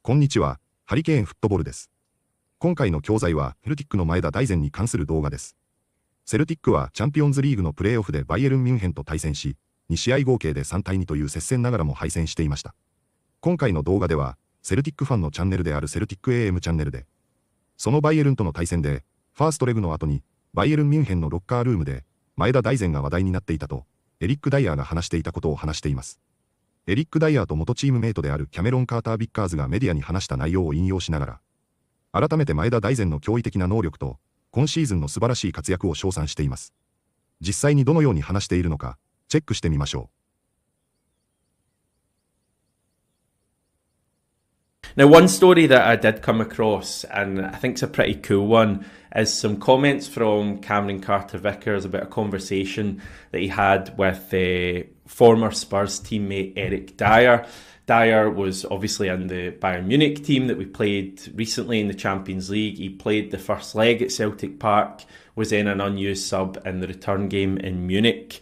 こんにちは、ハリケーンフットボールです。今回の教材は、セルティックの前田大然に関する動画です。セルティックはチャンピオンズリーグのプレーオフでバイエルン・ミュンヘンと対戦し、2試合合計で3対2という接戦ながらも敗戦していました。今回の動画では、セルティックファンのチャンネルであるセルティック AM チャンネルで、そのバイエルンとの対戦で、ファーストレグの後に、バイエルン・ミュンヘンのロッカールームで、前田大然が話題になっていたと、エリック・ダイアーが話していたことを話しています。エリック・ダイアーと元チームメイトであるキャメロン・カーター・ヴィッカーズがメディアに話した内容を引用しながら、改めて前田大然の驚異的な能力と、今シーズンの素晴らしい活躍を称賛しています。実際にどのように話しているのか、チェックしてみましょう。Now, one story that I did come across, and I think it's a pretty cool one, is some comments from Cameron Carter-Vickers about a conversation that he had with former Spurs teammate Eric Dyer. Dyer was obviously in the Bayern Munich team that we played recently in the Champions League. He played the first leg at Celtic Park, was then an unused sub in the return game in Munich.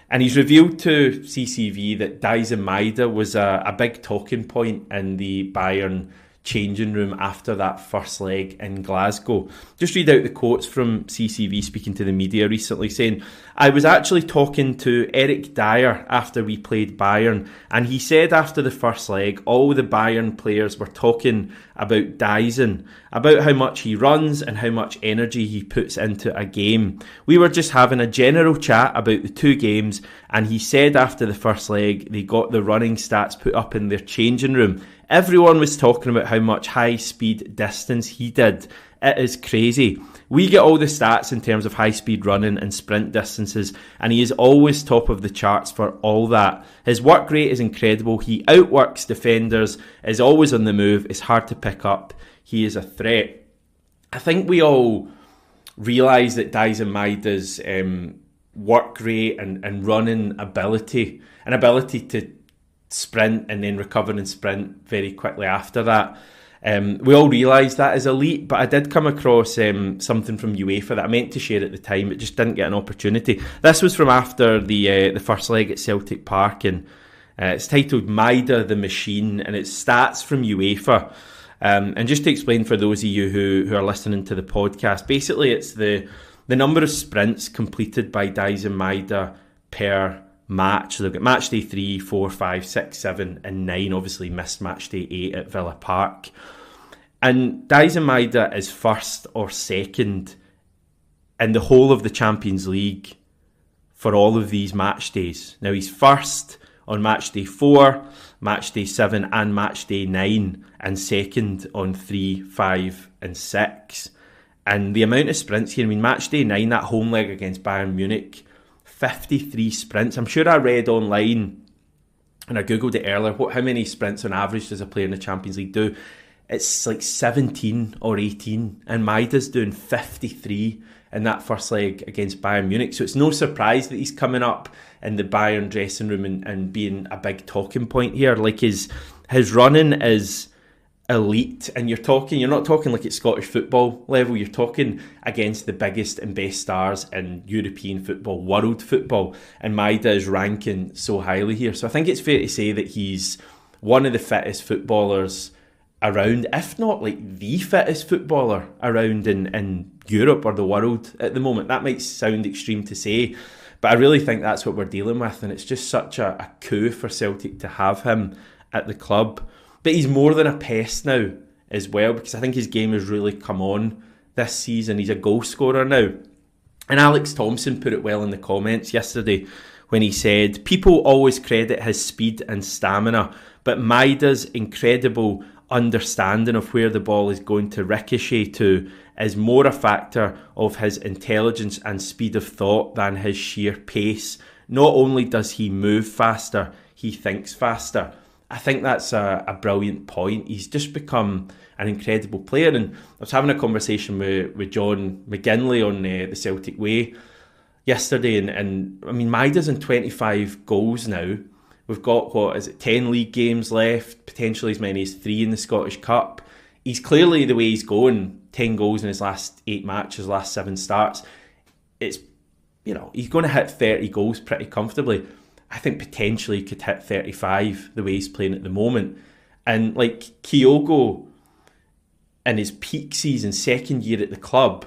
And he's revealed to CCV that Maeda was a big talking point in the Bayern changing room after that first leg in Glasgow. Just read out the quotes from CCV speaking to the media recently, saying, "I was actually talking to Eric Dyer after we played Bayern, and he said after the first leg, all the Bayern players were talking about Dyson, about how much he runs and how much energy he puts into a game. We were just having a general chat about the two games, and he said after the first leg, they got the running stats put up in their changing room. Everyone was talking about how much high-speed distance he did. It is crazy. We get all the stats in terms of high-speed running and sprint distances, and he is always top of the charts for all that. His work rate is incredible. He outworks defenders, is always on the move, is hard to pick up. He is a threat." I think we all realise that Maeda's work rate and running ability, an ability to sprint and then recover and sprint very quickly after that. We all realise that is elite, but I did come across something from UEFA that I meant to share at the time, but just didn't get an opportunity. This was from after the first leg at Celtic Park, and it's titled Maeda the Machine, and it's stats from UEFA. And just to explain for those of you who are listening to the podcast, basically it's the number of sprints completed by Maeda per match. So they've got match day 3, 4, 5, 6, 7 and 9, obviously missed match day 8 at Villa Park. And Maeda is first or second in the whole of the Champions League for all of these match days. Now he's first on match day 4, match day 7 and match day 9, and second on 3, 5 and 6. And the amount of sprints here, I mean, match day 9, that home leg against Bayern Munich, 53 sprints. I'm sure I read online, and I googled it earlier, how many sprints on average does a player in the Champions League do? It's like 17 or 18, and Maeda's doing 53 in that first leg against Bayern Munich. So it's no surprise that he's coming up in the Bayern dressing room and being a big talking point here. Like his running is elite, and you're not talking like it's Scottish football level, you're talking against the biggest and best stars in European football, world football, and Maeda is ranking so highly here. So I think it's fair to say that he's one of the fittest footballers around, if not like the fittest footballer around in Europe or the world at the moment. That might sound extreme to say, but I really think that's what we're dealing with, and it's just such a coup for Celtic to have him at the club. But he's more than a pest now as well, because I think his game has really come on this season. He's a goal scorer now. And Alex Thompson put it well in the comments yesterday when he said, "People always credit his speed and stamina, but Maeda's incredible understanding of where the ball is going to ricochet to is more a factor of his intelligence and speed of thought than his sheer pace. Not only does he move faster, he thinks faster." I think that's a brilliant point. He's just become an incredible player. And I was having a conversation with John McGinley on the Celtic Way yesterday. And I mean, Maeda's in 25 goals now. We've got, 10 league games left, potentially as many as 3 in the Scottish Cup. He's clearly, the way he's going, 10 goals in his last 8 matches, last 7 starts. It's, he's going to hit 30 goals pretty comfortably. I think potentially he could hit 35 the way he's playing at the moment. And like Kyogo in his peak season, second year at the club,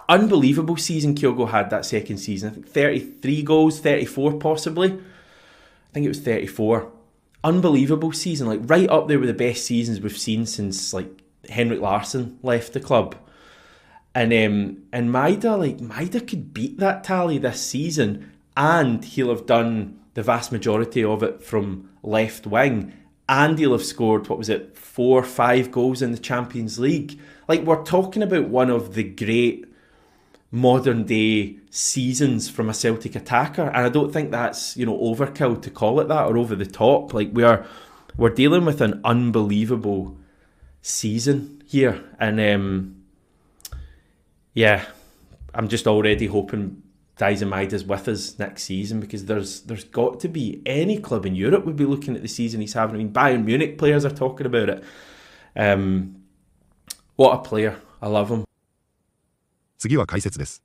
unbelievable season Kyogo had that second season. I think 33 goals, 34 possibly. I think it was 34. Unbelievable season, like right up there with the best seasons we've seen since like Henrik Larsson left the club. And Maeda could beat that tally this season, and he'll have done the vast majority of it from left wing, and he'll have scored, 4 or 5 goals in the Champions League. Like, we're talking about one of the great modern day seasons from a Celtic attacker, and I don't think that's, overkill to call it that or over the top. Like, we're dealing with an unbelievable season here, and yeah, I'm just already hoping Daisen Maeda's with us next season, because there's got to be any club in Europe would be looking at the season he's having. I mean, Bayern Munich players are talking about it. What a player. I love him. 次は解説です。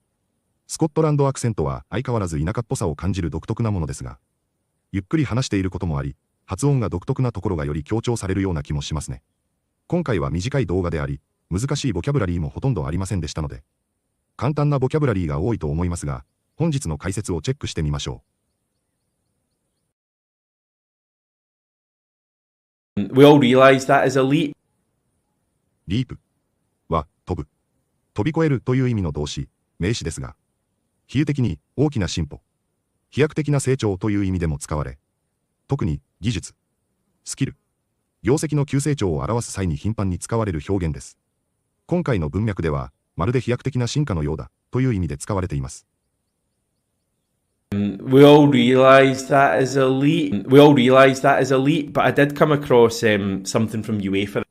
スコットランドアクセントは相変わらず田舎っぽさを感じる独特なものですが、ゆっくり話していることもあり、発音が独特なところがより強調されるような気もしますね。今回は短い動画であり、難しいボキャブラリーもほとんどありませんでしたので、簡単なボキャブラリーが多いと思いますが、本日の解説をチェックしてみましょう。We all realize that is a leap. リープは飛ぶ、飛び越えるという意味の動詞、名詞ですが、比喩的に大きな進歩、飛躍的な成長という意味でも使われ、特に技術、スキル、業績の急成長を表す際に頻繁に使われる表現です。今回の文脈では、まるで飛躍的な進化のようだという意味で使われています。We all realize that is a leap. We all realize that is a leap, but I did come across something from UEFA.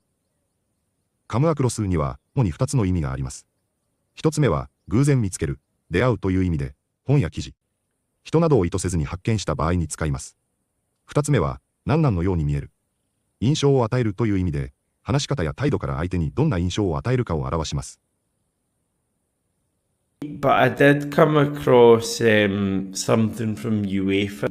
カムアクロスには主に2つの意味があります。1つ目は偶然見つける、出会うという意味で、本や記事、人などを意図せずに発見した場合に使います。2つ目は何々のように見える、印象を与えるという意味で、話し方や態度から相手にどんな印象を与えるかを表します。But I did come across something from UEFA.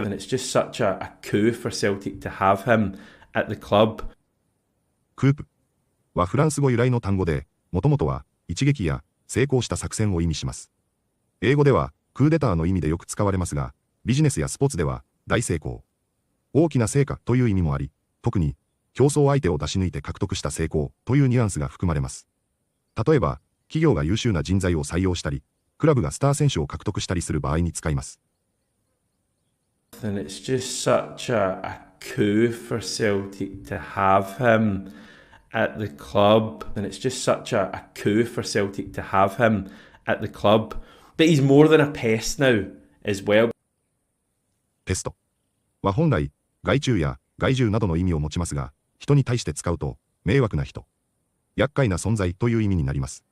And it's just such a coup for Celtic to have him at the club. クープはフランス語由来の単語で、もともとは一撃や成功した作戦を意味します。英語ではクーデターの意味でよく使われますが、ビジネスやスポーツでは大成功、大きな成果という意味もあり、特に競争相手を出し抜いて獲得した成功というニュアンスが含まれます。例えば、企業が優秀な人材を採用したり、クラブがスター選手を獲得したりする場合に使います。And it's just such a coup for Celtic to have him at the club. And it's just such a coup for Celtic to have him at the club. But he's more than a pest now as well. ペストは本来、害虫や害獣などの意味を持ちますが、人に対して使うと、迷惑な人、厄介な存在という意味になります。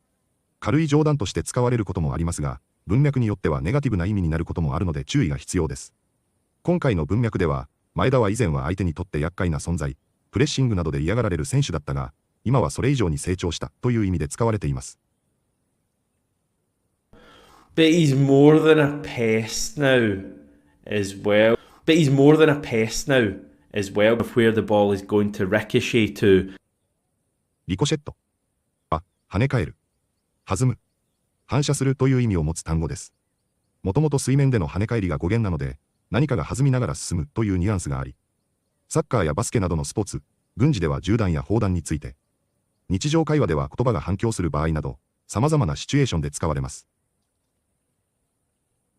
軽い冗談として使われることもありますが、文脈によってはネガティブな意味になることもあるので注意が必要です。今回の文脈では、前田は以前は相手にとって厄介な存在、プレッシングなどで嫌がられる選手だったが、今はそれ以上に成長したという意味で使われています。But he's more than a pest now as well. But he's more than a pest now as well of where the ball is going to ricochet to. リコシェットは跳ね返る、弾む、反射するという意味を持つ単語です。もともと水面での跳ね返りが語源なので、何かが弾みながら進むというニュアンスがあり、サッカーやバスケなどのスポーツ、軍事では銃弾や砲弾について、日常会話では言葉が反響する場合など、様々なシチュエーションで使われます。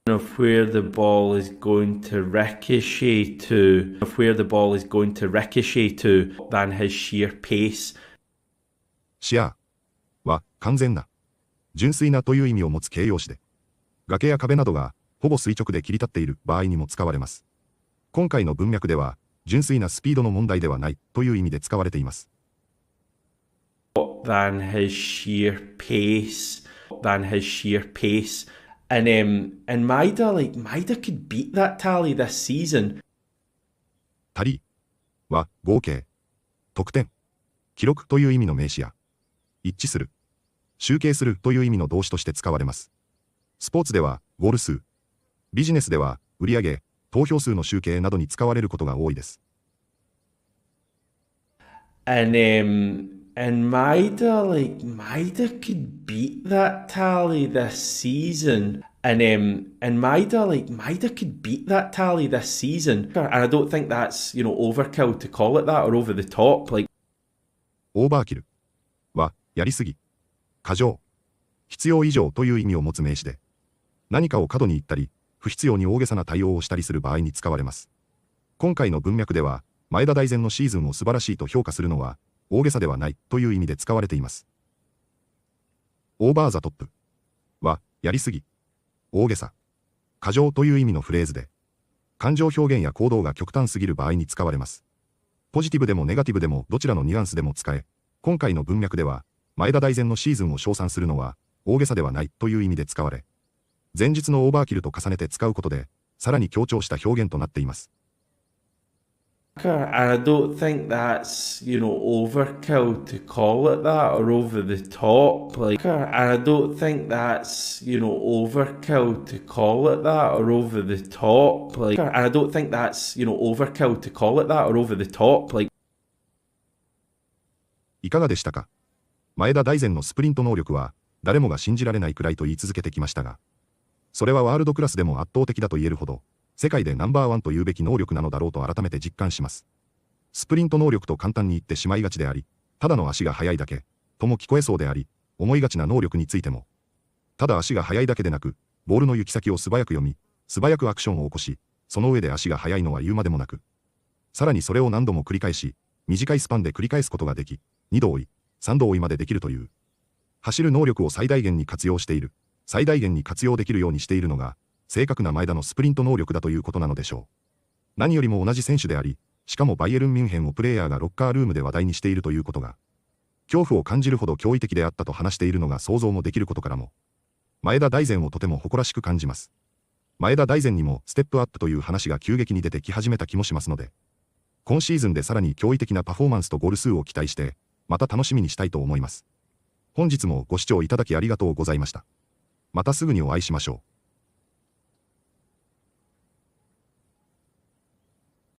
Of where the ball is going to ricochet to, of where the ball is going to ricochet to, than his sheer pace. シアーは完全な、純粋なという意味を持つ形容詞で、崖や壁などがほぼ垂直で切り立っている場合にも使われます。今回の文脈では、純粋なスピードの問題ではないという意味で使われています。Than his sheer pace, than his sheer pace. And Maeda could beat that tally this season. タリーは合計、得点、記録という意味の名詞や、一致する、集計するという意味の動詞として使われます。スポーツではゴール数、ビジネスでは売上、投票数の集計などに使われることが多いです。And Maeda could beat that tally this season. Maeda could beat that tally this season. And I don't think that's, overkill to call it that or over the top. オーバーキルは、やりすぎ、過剰、必要以上という意味を持つ名詞で、何かを過度に言ったり、不必要に大げさな対応をしたりする場合に使われます。今回の文脈では、前田大然のシーズンを素晴らしいと評価するのは、大げさではないという意味で使われています。オーバーザトップは、やりすぎ、大げさ、過剰という意味のフレーズで、感情表現や行動が極端すぎる場合に使われます。ポジティブでもネガティブでもどちらのニュアンスでも使え、今回の文脈では、前田大然のシーズンを称賛するのは、大げさではないという意味で使われ、前日のオーバーキルと重ねて使うことで、さらに強調した表現となっています。I don't think that's, overkill to call it that or over the top. I don't think that's, overkill to call it that or over the top. I don't think that's, overkill to call it that or over the top. いかがでしたか？前田大然のスプリント能力は、誰もが信じられないくらいと言い続けてきましたが、それはワールドクラスでも圧倒的だと言えるほど、世界でナンバーワンと言うべき能力なのだろうと改めて実感します。スプリント能力と簡単に言ってしまいがちであり、ただの足が速いだけ、とも聞こえそうであり、思いがちな能力についても、ただ足が速いだけでなく、ボールの行き先を素早く読み、素早くアクションを起こし、その上で足が速いのは言うまでもなく、さらにそれを何度も繰り返し、短いスパンで繰り返すことができ、2度追い、3度追いまでできるという、走る能力を最大限に活用している、最大限に活用できるようにしているのが、正確な前田のスプリント能力だということなのでしょう。何よりも同じ選手であり、しかもバイエルン・ミュンヘンをプレイヤーがロッカールームで話題にしているということが、恐怖を感じるほど驚異的であったと話しているのが想像もできることからも、前田大然をとても誇らしく感じます。前田大然にもステップアップという話が急激に出てき始めた気もしますので、今シーズンでさらに驚異的なパフォーマンスとゴール数を期待して、また楽しみにしたいと思います。本日もご視聴いただきありがとうございました。またすぐにお会いしましょう。